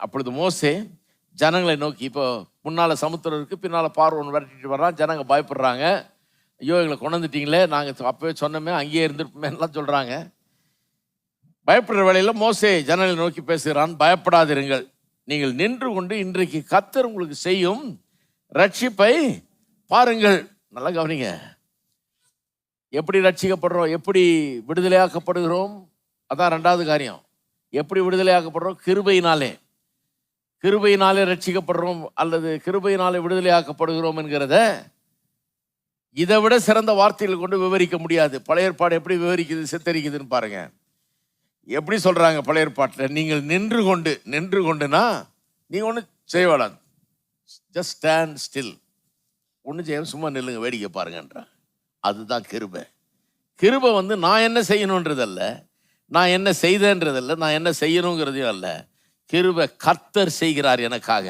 அப்பொழுது மோசே ஜனங்களை நோக்கி, இப்போ முன்னால் சமுத்திரம் இருக்குது, பின்னால் பார்வோன் விரட்டிட்டு வர்றான், ஜனங்க பயப்படுறாங்க. ஐயோ எங்களை கொண்டுட்டீங்களே, நாங்கள் அப்போவே சொன்னோமே, அங்கேயே இருந்துருப்போமேலாம் சொல்கிறாங்க. பயப்படுற வேளையில் மோசே ஜனங்களை நோக்கி பேசுகிறான், பயப்படாதிருங்கள், நீங்கள் நின்று கொண்டு இன்றைக்கு கர்த்தர் உங்களுக்கு செய்யும் ரட்சிப்பை பாருங்கள். நல்லா கவனிங்க, எப்படி ரட்சிக்கப்படுறோம், எப்படி விடுதலையாக்கப்படுகிறோம், அதான் ரெண்டாவது காரியம். எப்படி விடுதலையாக்கப்படுறோம்? கிருபையினாலே. கிருபையினாலே ரட்சிக்கப்படுறோம் அல்லது கிருபையினாலே விடுதலையாக்கப்படுகிறோம் என்கிறத இதை விட சிறந்த வார்த்தைகள் கொண்டு விவரிக்க முடியாது. பழைய ஏற்பாடு எப்படி விவரிக்குது, சித்தரிக்குதுன்னு பாருங்க. எப்படி சொல்றாங்க பழைய ஏற்பாட்டில்? நீங்கள் நின்று கொண்டுனா நீங்க ஒன்றும் செய்ய வேடாது, ஜஸ்ட் ஸ்டாண்ட் ஸ்டில், ஒன்றும் செய்ய, சும்மா நில்லுங்க, வேடிக்கை பாருங்கன்ற. அதுதான் கிருபை. கிருபை நான் என்ன செய்யணுன்றதல்ல, நான் என்ன செய்தேன்றதல்ல, நான் என்ன செய்யணுங்கிறதையும் அல்ல. கிருபை கர்த்தர் செய்கிறார் எனக்காக.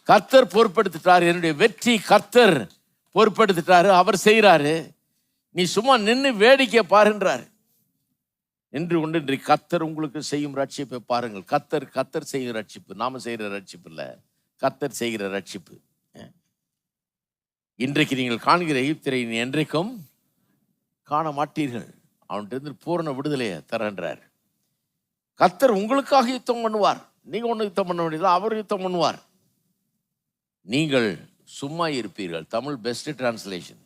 கர்த்தர் பொறுப்படுத்திட்டார், என்னுடைய வெற்றி கர்த்தர் பொறுப்படுத்திட்டாரு, அவர் செய்கிறாரு. நீ சும்மா நின்று வேடிக்கை பாருன்றார். நின்று கொண்டு இன்றைக்கு கர்த்தர் உங்களுக்கு செய்யும் ரட்சிப்பை பாருங்கள். கர்த்தர் செய்கிற ரட்சிப்பு, நாம செய்கிற ரட்சிப்பு இல்லை, கர்த்தர் செய்கிற ரட்சிப்பு. இன்றைக்கு நீங்கள் காண்கிற எகிப்தியரை நீ என்றைக்கும் காண மாட்டீர்கள், அவன்கிட்ட பூரண விடுதலையை தரன்றார். கர்த்தர் உங்களுக்காக யுத்தம் பண்ணுவார். நீங்க ஒண்ணு யுத்தம் பண்ண வேண்டியது, அவர் யுத்தம் பண்ணுவார். நீங்கள் சும்மா இருப்பீர்கள். Tamil best translation.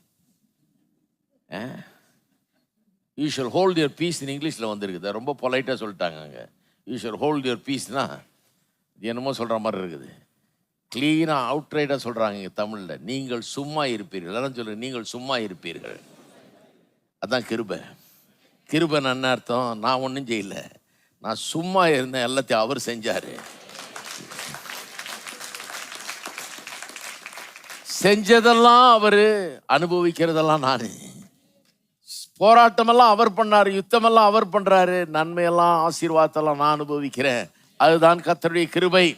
You shall hold your peace இங்கிலீஷில் வந்திருக்குது, ரொம்ப பொலைட்டாக சொல்லிட்டாங்க அங்கே. யூ ஷல் ஹோல்ட் யுவர் பீஸ்னா என்னமோ சொல்கிற மாதிரி இருக்குது. கிளீனாக அவுட்ரைட்டாக சொல்கிறாங்க இங்கே தமிழில். நீங்கள் சும்மா இருப்பீர்கள். எல்லாம் சொல்லுங்க, நீங்கள் சும்மா இருப்பீர்கள். அதான் கிருபை. கிருபை என்ன அர்த்தம்? நான் ஒன்றும் செய்யல, நான் சும்மா இருந்தேன், எல்லாத்தையும் அவர் செஞ்சார். செஞ்சதெல்லாம் அவர், அனுபவிக்கிறதெல்லாம் நான். போராட்டமெல்லாம் அவர் பண்ணார், யுத்தமெல்லாம் அவர் பண்றாரு, நன்மையெல்லாம் ஆசீர்வாதத்தெல்லாம் நான் அனுபவிக்கிறேன். அதுதான் கர்த்தருடைய கிருபை.